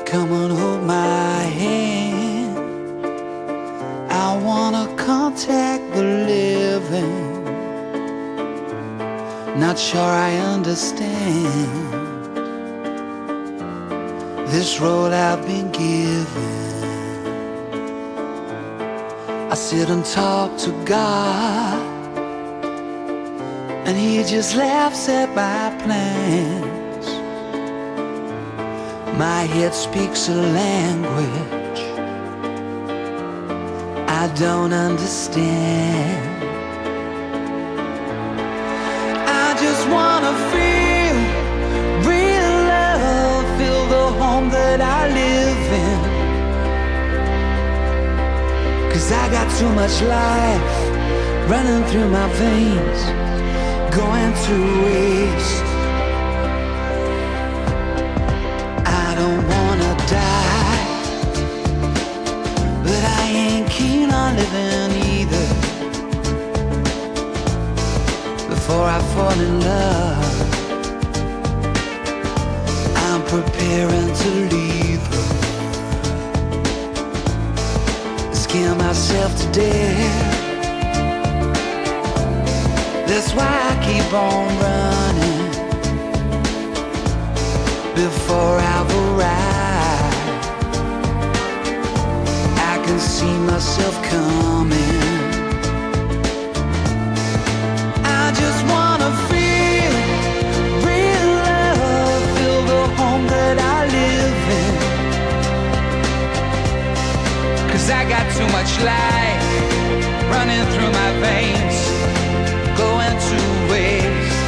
Come and hold my hand. I wanna contact the living. Not sure I understand this road I've been given. I sit and talk to God, and He just laughs at my plans. My head speaks a language I don't understand. I just wanna feel real love, feel the home that I live in. 'Cause I got too much life running through my veins, going to waste. I don't wanna die, but I ain't keen on living either. Before I fall in love, I'm preparing to leave her. Scare myself to death. That's why I keep on running before I've arrived. I can see myself coming. I just wanna feel real love, feel the home that I live in. 'Cause I got too much life running through my veins, going to waste.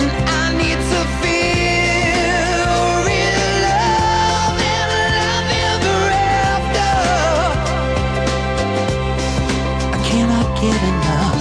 And I need to feel real love and love ever after. I cannot get enough.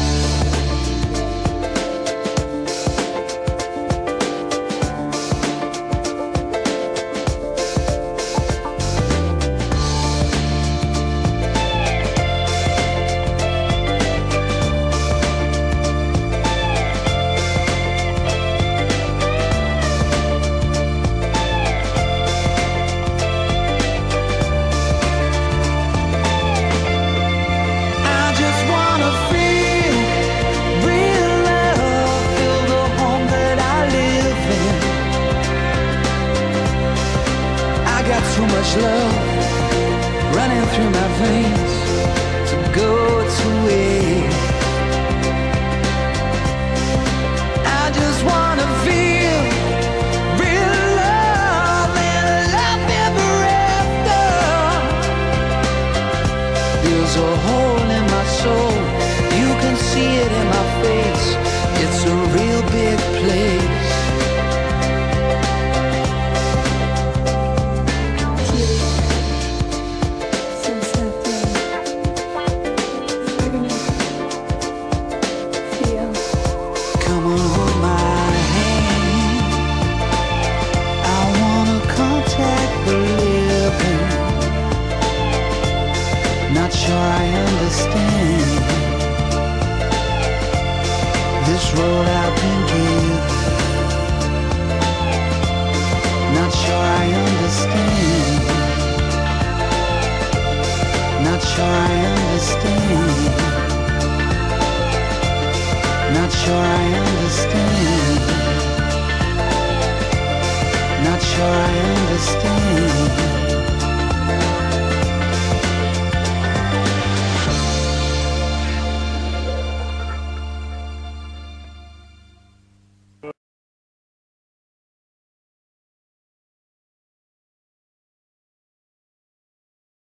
Too much love running through my veins to go to waste. I just wanna feel real love and love ever after. There's a hole in my soul, you can see it in my face. It's a real big place. Not sure I understand this road I've been given. Not sure I understand. Not sure I understand. Not sure I understand. Not sure I understand.